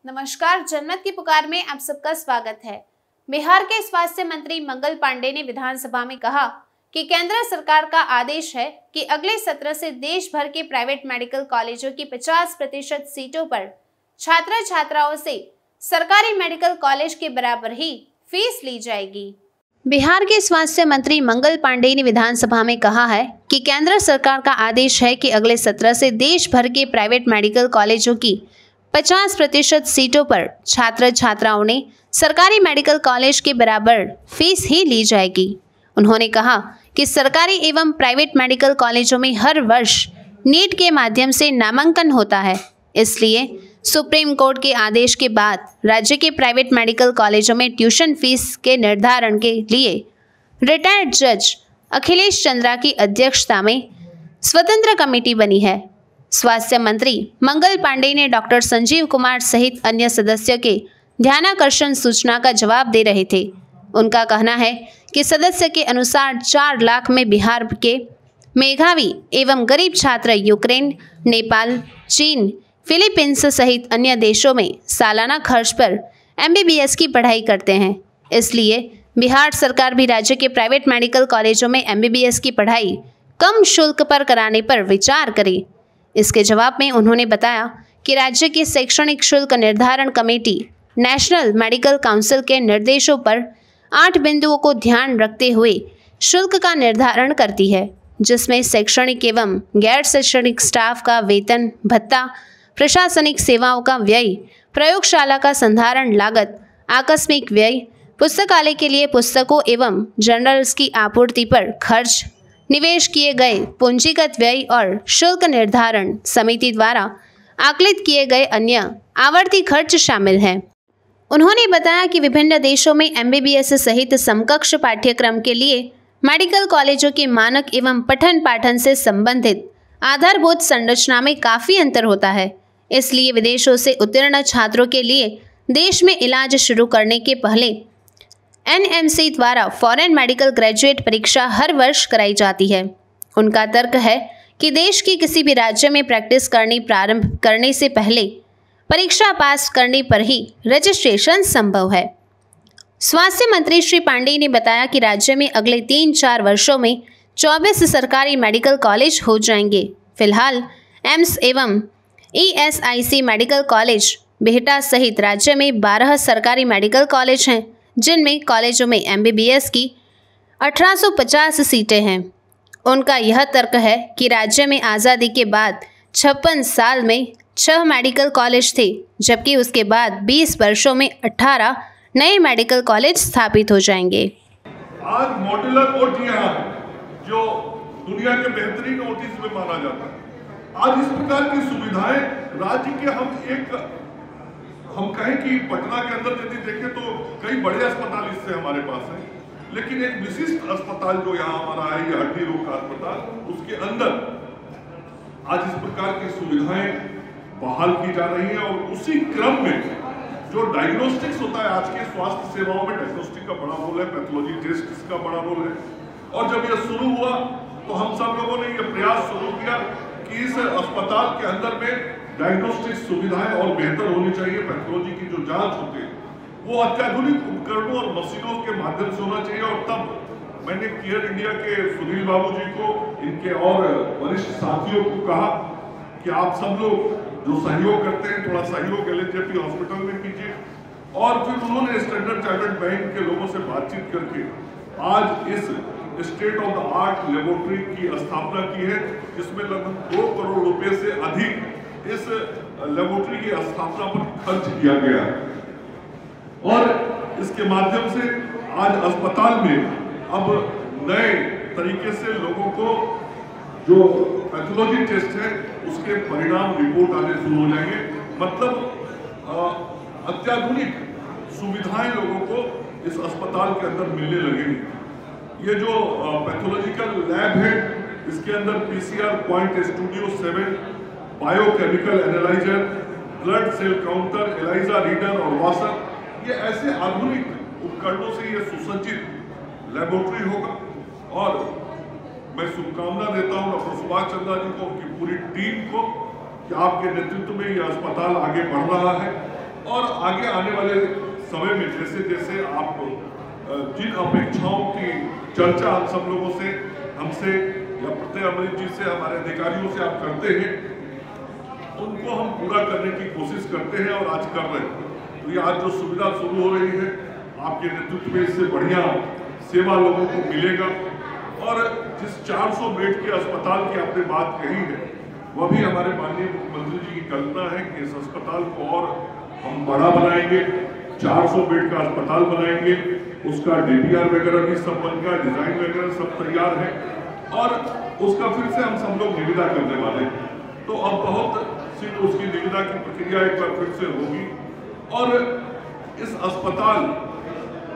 नमस्कार, जनमत की पुकार में आप सबका स्वागत है। बिहार के स्वास्थ्य मंत्री मंगल पांडे ने विधानसभा में कहा कि केंद्र सरकार का आदेश है कि अगले सत्र से देश भर के प्राइवेट मेडिकल कॉलेजों की 50% सीटों पर छात्र छात्राओं से सरकारी मेडिकल कॉलेज के बराबर ही फीस ली जाएगी। बिहार के स्वास्थ्य मंत्री मंगल पांडे ने विधानसभा में कहा है कि केंद्र सरकार का आदेश है कि अगले सत्र से देश भर के प्राइवेट मेडिकल कॉलेजों की 50% सीटों पर छात्र छात्राओं ने सरकारी मेडिकल कॉलेज के बराबर फीस ही ली जाएगी। उन्होंने कहा कि सरकारी एवं प्राइवेट मेडिकल कॉलेजों में हर वर्ष नीट के माध्यम से नामांकन होता है, इसलिए सुप्रीम कोर्ट के आदेश के बाद राज्य के प्राइवेट मेडिकल कॉलेजों में ट्यूशन फीस के निर्धारण के लिए रिटायर्ड जज अखिलेश चंद्रा की अध्यक्षता में स्वतंत्र कमेटी बनी है। स्वास्थ्य मंत्री मंगल पांडे ने डॉक्टर संजीव कुमार सहित अन्य सदस्यों के ध्यानाकर्षण सूचना का जवाब दे रहे थे। उनका कहना है कि सदस्य के अनुसार 4 लाख में बिहार के मेधावी एवं गरीब छात्र यूक्रेन, नेपाल, चीन, फिलीपींस सहित अन्य देशों में सालाना खर्च पर MBBS की पढ़ाई करते हैं। इसलिए बिहार सरकार भी राज्य के प्राइवेट मेडिकल कॉलेजों में MBBS की पढ़ाई कम शुल्क पर कराने पर विचार करे। इसके जवाब में उन्होंने बताया कि राज्य की शैक्षणिक शुल्क निर्धारण कमेटी नेशनल मेडिकल काउंसिल के निर्देशों पर 8 बिंदुओं को ध्यान रखते हुए शुल्क का निर्धारण करती है, जिसमें शैक्षणिक एवं गैर शैक्षणिक स्टाफ का वेतन भत्ता, प्रशासनिक सेवाओं का व्यय, प्रयोगशाला का संधारण लागत, आकस्मिक व्यय, पुस्तकालय के लिए पुस्तकों एवं जर्नल्स की आपूर्ति पर खर्च, निवेश किए गए पूंजीगत व्यय और शुल्क निर्धारण समिति द्वारा आकलित किए गए अन्य आवर्ती खर्च शामिल हैं। उन्होंने बताया कि विभिन्न देशों में MBBS सहित समकक्ष पाठ्यक्रम के लिए मेडिकल कॉलेजों के मानक एवं पठन पाठन से संबंधित आधारभूत संरचना में काफ़ी अंतर होता है। इसलिए विदेशों से उत्तीर्ण छात्रों के लिए देश में इलाज शुरू करने के पहले NMC द्वारा फॉरेन मेडिकल ग्रेजुएट परीक्षा हर वर्ष कराई जाती है। उनका तर्क है कि देश के किसी भी राज्य में प्रैक्टिस करनी प्रारंभ करने से पहले परीक्षा पास करने पर ही रजिस्ट्रेशन संभव है। स्वास्थ्य मंत्री श्री पांडे ने बताया कि राज्य में अगले 3-4 वर्षों में 24 सरकारी मेडिकल कॉलेज हो जाएंगे। फिलहाल एम्स एवं ESIC मेडिकल कॉलेज बिहटा सहित राज्य में 12 सरकारी मेडिकल कॉलेज हैं, जिनमें कॉलेजों में MBBS की 1850 सीटें हैं। उनका यह तर्क है कि राज्य में आज़ादी के बाद 56 साल में 6 मेडिकल कॉलेज थे, जबकि उसके बाद 20 वर्षों में 18 नए मेडिकल कॉलेज स्थापित हो जाएंगे। आज मॉड्यूलर कोर्ट यहाँ है, जो दुनिया के बेहतरीन ओटीज में माना जाता है। आज इस प्रकार की सुविधाएं राज्य के हम कहें कि पटना के अंदर यदि देखें तो कई बड़े अस्पताल इससे हमारे पास हैं, लेकिन एक विशिष्ट अस्पताल जो यहाँ हमारा है, ये हड्डी रोग का अस्पताल, उसके अंदर आज इस प्रकार की सुविधाएं बहाल की जा रही हैं। और उसी क्रम में जो डायग्नोस्टिक्स होता है, आज के स्वास्थ्य सेवाओं में डायग्नोस्टिक का बड़ा रोल है, पैथोलॉजी टेस्ट का बड़ा रोल है। और जब यह शुरू हुआ तो हम सब लोगों ने यह प्रयास शुरू किया कि इस अस्पताल के अंदर में डायग्नोस्टिक सुविधाएं और बेहतर होनी चाहिए। पैथोलॉजी की जो जांच होती है वो अत्याधुनिक उपकरणों और मशीनों के माध्यम से होना चाहिए। और तब मैंने केयर इंडिया के सुनील बाबू जी को, इनके और वरिष्ठ साथियों को कहा कि आप सब लोग जो सहयोग करते हैं, थोड़ा सहयोग LNJP हॉस्पिटल में कीजिए। और फिर उन्होंने स्टैंडर्ड चार्टर्ड बैंक के लोगों से बातचीत करके आज इस state of the art laboratory की स्थापना की है, जिसमें लगभग 2 करोड़ रुपए से अधिक इस लेबोरेटरी की स्थापना पर खर्च किया गया है। और इसके माध्यम से आज अस्पताल में अब नए तरीके से लोगों को जो पैथोलॉजी टेस्ट है उसके परिणाम रिपोर्ट आने शुरू हो जाएंगे। मतलब अत्याधुनिक सुविधाएं लोगों को इस अस्पताल के अंदर मिलने लगेंगी। ये जो पैथोलॉजिकल लैब है, इसके अंदर PCR point studio 7, biochemical analyser, blood cell counter, ELISA reader और वाशर, ये ऐसे आधुनिक उपकरणों से ये सुसज्जित लेबोरेटरी होगा। और मैं शुभकामना देता हूं डॉक्टर सुभाष चंद्रा जी को, उनकी पूरी टीम को, कि आपके नेतृत्व में यह अस्पताल आगे बढ़ रहा है। और आगे आने वाले समय में जैसे जैसे आप जिन अपेक्षाओं की चर्चा हम सब लोगों से, हमसे या प्रत्यय अमृत जी से, हमारे अधिकारियों से आप करते हैं, उनको हम पूरा करने की कोशिश करते हैं और आज कर रहे हैं। तो ये आज जो सुविधा शुरू हो रही है, आपके नेतृत्व में इससे बढ़िया सेवा लोगों को मिलेगा। और जिस 400 बेड के अस्पताल की आपने बात कही है, वह भी हमारे माननीय मुख्यमंत्री जी की कल्पना है कि इस अस्पताल को और हम बड़ा बनाएंगे, 400 बेड का अस्पताल बनाएंगे। उसका DPR वगैरह भी सब बन गया, डिजाइन वगैरह सब तैयार है और उसका फिर से हम सब लोग निविदा करने वाले हैं। तो अब बहुत शीघ्र उसकी निविदा की प्रक्रिया एक बार फिर से होगी और इस अस्पताल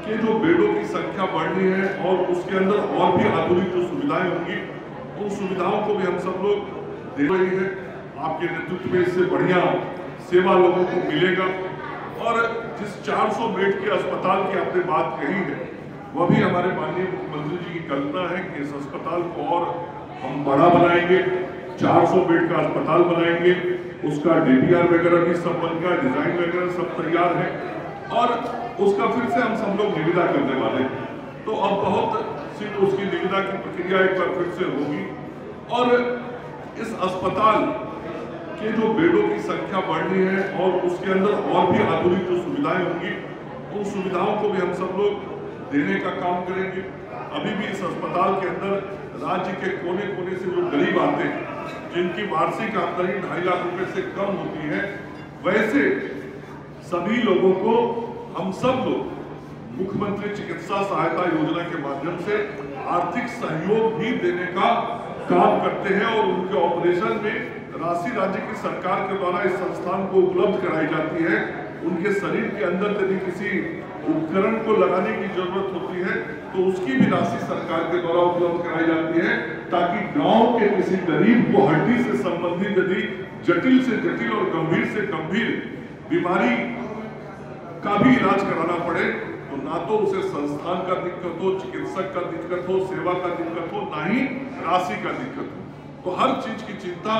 के जो बेडों की संख्या बढ़नी है और उसके अंदर और भी आधुनिक जो सुविधाएं होंगी, उन सुविधाओं को भी हम सब लोग दे रही है। आपके नेतृत्व में इससे बढ़िया सेवा लोगों को मिलेगा। और जिस 400 बेड के अस्पताल की आपने बात कही है, वह भी हमारे माननीय मुख्यमंत्री जी की कल्पना है कि इस अस्पताल को और हम बड़ा बनाएंगे, 400 बेड का अस्पताल बनाएंगे। उसका DPR वगैरह भी सब बन गया, डिजाइन वगैरह सब तैयार है और उसका फिर से हम सब लोग निविदा करने वाले हैं। तो अब बहुत शीघ्र उसकी निविदा की प्रक्रिया एक बार फिर से होगी और इस अस्पताल के जो बेडों की संख्या बढ़नी है और उसके अंदर और भी आधुनिक जो सुविधाएं होंगी, उन सुविधाओं को भी हम सब लोग देने का काम करेंगे। अभी भी इस अस्पताल के अंदर राज्य के कोने कोने से जो गरीब आते हैं, जिनकी वार्षिक आमदनी 2.5 लाख रुपए से कम होती है, वैसे सभी लोगों को हम सब लोग मुख्यमंत्री चिकित्सा सहायता योजना के माध्यम से आर्थिक सहयोग भी देने का काम करते हैं और उनके ऑपरेशन में राशि राज्य की सरकार के द्वारा इस संस्थान को उपलब्ध कराई जाती है। उनके शरीर के अंदर यदि किसी उपकरण को लगाने की जरूरत होती है तो उसकी भी राशि सरकार के द्वारा उपलब्ध कराई जाती है, ताकि गांव के किसी गरीब को हड्डी से संबंधित यदि जटिल से जटिल और गंभीर से गंभीर बीमारी का भी इलाज कराना पड़े तो ना तो उसे संस्थान का दिक्कत हो, चिकित्सक का दिक्कत हो, सेवा का दिक्कत हो, ना ही राशि का दिक्कत हो। तो हर चीज की चिंता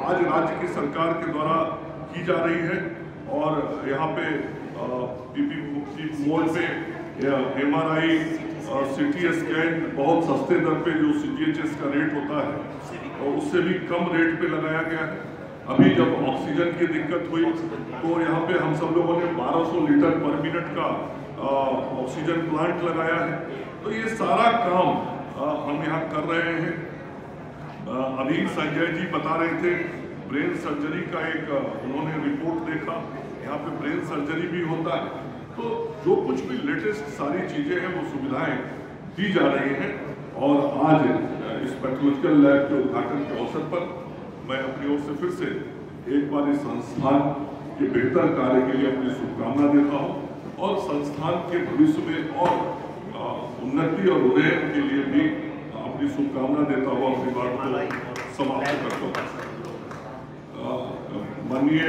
आज राज्य की सरकार के द्वारा की जा रही है और यहाँ पे PP मोड पे MRI और CT स्कैन बहुत सस्ते दर पे जो CGHS का रेट होता है और उससे भी कम रेट पे लगाया गया है। अभी जब ऑक्सीजन की दिक्कत हुई तो यहाँ पे हम सब लोगों ने 1200 लीटर पर मिनट का ऑक्सीजन प्लांट लगाया है। तो ये सारा काम हम यहाँ कर रहे हैं। अभी संजय जी बता रहे थे ब्रेन सर्जरी का एक उन्होंने रिपोर्ट देखा, यहाँ पे ब्रेन सर्जरी भी होता है। तो जो कुछ भी लेटेस्ट सारी चीजें हैं वो सुविधाएं दी जा रही हैं और आज इस पैथोलॉजिकल लैब के उद्घाटन के अवसर पर मैं अपनी ओर से फिर से एक बार इस संस्थान के बेहतर कार्य के लिए अपनी शुभकामना देता हूँ और संस्थान के भविष्य में और उन्नति और उन्नयन के लिए भी अपनी शुभकामना देता हुआ अपनी बात को समाप्त करता हूँ। माननीय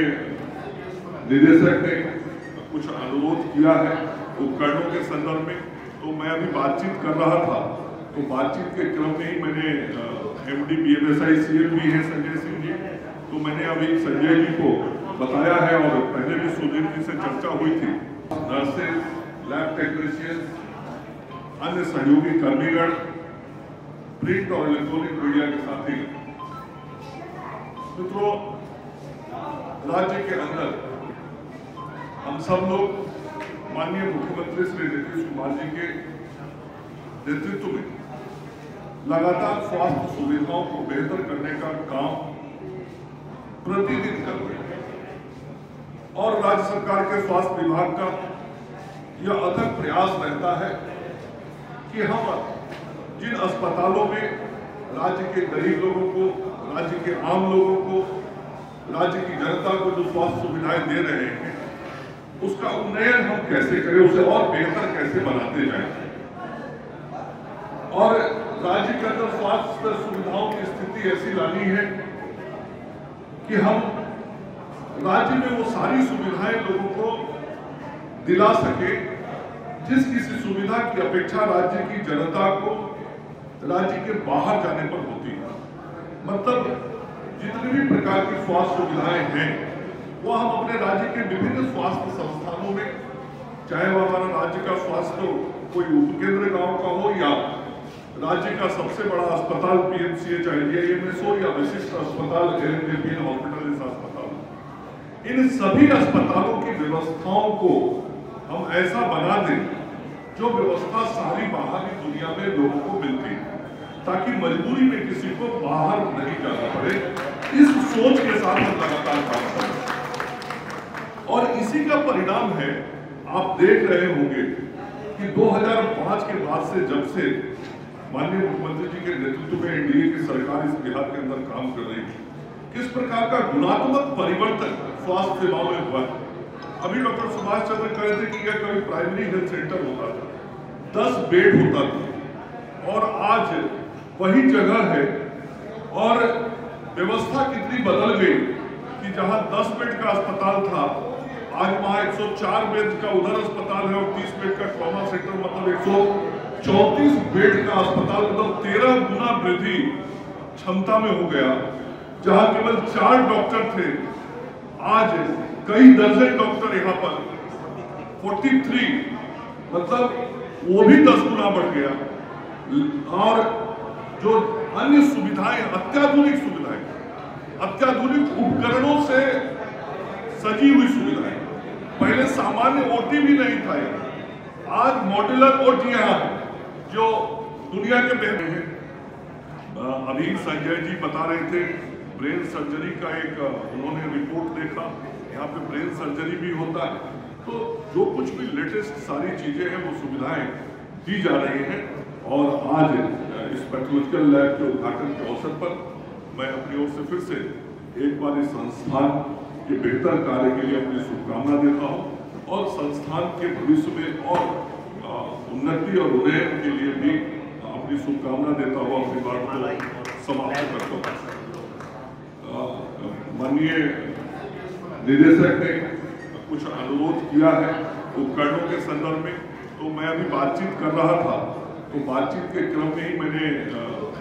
निदेशक ने कुछ अनुरोध किया है उपकरणों के संदर्भ में, तो मैं अभी बातचीत कर रहा था तो बातचीत के क्रम में ही मैंने MD BMSI CM भी है संजय सिंह जी, तो मैंने अभी संजय जी को बताया है और पहले भी सुधीर जी से चर्चा हुई थी। नर्सेज, लैब टेक्नीशियन, अन्य सहयोगी कर्मीगण, प्रिंट और इलेक्ट्रॉनिक मीडिया के साथी मित्रों, राज्य के अंदर हम सब लोग माननीय मुख्यमंत्री श्री नीतीश कुमार जी के नेतृत्व में लगातार स्वास्थ्य सुविधाओं को बेहतर करने का काम प्रतिदिन कर रहे हैं और राज्य सरकार के स्वास्थ्य विभाग का यह अथक प्रयास रहता है कि हम जिन अस्पतालों में राज्य के गरीब लोगों को, राज्य के आम लोगों को, राज्य की जनता को जो स्वास्थ्य सुविधाएं दे रहे हैं उसका उन्नयन हम कैसे करें, उसे और बेहतर कैसे बनाते जाएं और राज्य के अंदर स्वास्थ्य सुविधाओं की स्थिति ऐसी लानी है कि हम राज्य में वो सारी सुविधाएं लोगों को दिला सके जिस किसी सुविधा की अपेक्षा राज्य की जनता को राज्य के बाहर जाने पर होती है। मतलब जितनी भी प्रकार की स्वास्थ्य सुविधाएं हैं वो हम अपने राज्य के विभिन्न स्वास्थ्य संस्थानों चाहे वो हमारा राज्य का स्वास्थ्य कोई उपकेंद्र गांव का हो या राज्य का सबसे बड़ा अस्पताल पीएमसीएच आईजीआईएमएस हो या विशिष्ट अस्पताल एलएनजेपी हॉस्पिटल अस्पताल, इन सभी अस्पतालों की व्यवस्थाओं को हम ऐसा बना दें जो व्यवस्था सारी बाहरी दुनिया में लोगों को मिलती है, ताकि मजबूरी में किसी को बाहर नहीं जाना पड़े। इस सोच के साथ हम लगातार काम कर रहे हैं और इसी का परिणाम है, आप देख रहे होंगे कि 2005 के बाद से जब से माननीय मुख्यमंत्री जी के नेतृत्व में एनडीए की सरकार इस बिहार के अंदर काम कर रही है, किस प्रकार का गुणात्मक परिवर्तन स्वास्थ्य सेवाओं में हुआ। अभी डॉक्टर सुभाष चंद्र कह रहे थे कि यह कभी प्राइमरी हेल्थ सेंटर होता था, 10 बेड होता था और आज वही जगह है और व्यवस्था कितनी बदल गई कि जहां 10 बेड का अस्पताल था, आज वहां 104 बेड का उधर अस्पताल है और 30 बेड का ट्रॉमा सेंटर, मतलब 134 बेड का अस्पताल, मतलब 13 गुना वृद्धि क्षमता में हो गया। जहां केवल 4 डॉक्टर थे, आज कई दर्जन डॉक्टर यहाँ पर 43, मतलब वो भी 10 गुना बढ़ गया। और जो अन्य सुविधाएं, अत्याधुनिक सुविधाएं, अत्याधुनिक उपकरणों से सजी हुई सुविधाएं, पहले सामान्य ओटी भी नहीं था, आज मॉड्यूलर ओटी यहाँ है जो दुनिया के बेहतर हैं। अभी संजय जी बता रहे थे ब्रेन सर्जरी का एक उन्होंने रिपोर्ट देखा, यहाँ पे ब्रेन सर्जरी भी होता है। तो जो कुछ भी लेटेस्ट सारी चीजें हैं वो सुविधाएं दी जा रही हैं और आज इस पैथोलॉजिकल लैब के उद्घाटन के अवसर पर मैं अपनी ओर से फिर से एक बार इस संस्थान के बेहतर कार्य के लिए अपनी शुभकामना देता हूँ और संस्थान के भविष्य में और उन्नति और उन्नयन के लिए भी अपनी शुभकामना देता हुआ अपनी बात को समाप्त करता हूँ। माननीय निदेशक ने कुछ अनुरोध किया है उपकरणों के संदर्भ में, तो मैं अभी बातचीत कर रहा था, तो बातचीत के क्रम में ही मैंने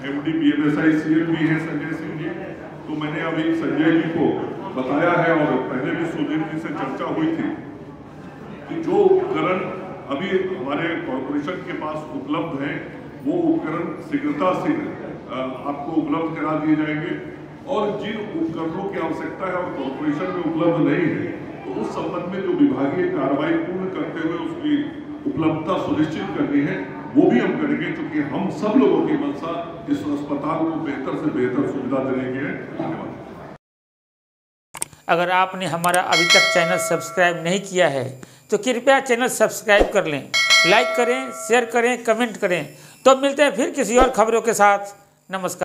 एमडी बीएमएसआई सीएम भी है संजय सिंह जी, तो मैंने अभी संजय जी को बताया है और पहले भी सुधीर जी से चर्चा हुई थी कि जो उपकरण अभी हमारे कॉर्पोरेशन के पास उपलब्ध हैं वो उपकरण शीघ्रता आपको उपलब्ध करा दिए जाएंगे और जिन उपकरणों की आवश्यकता है और कॉर्पोरेशन में उपलब्ध नहीं है तो उस संबंध में जो विभागीय कार्रवाई पूर्ण करते हुए उसकी उपलब्धता सुनिश्चित करनी है वो भी हम करेंगे, क्योंकि हम सब लोगों की मंशा इस अस्पताल को बेहतर से बेहतर सुविधा देने की है। धन्यवाद। अगर आपने हमारा अभी तक चैनल सब्सक्राइब नहीं किया है तो कृपया चैनल सब्सक्राइब कर लें, लाइक करें, शेयर करें, कमेंट करें। तो मिलते हैं फिर किसी और खबरों के साथ। नमस्कार।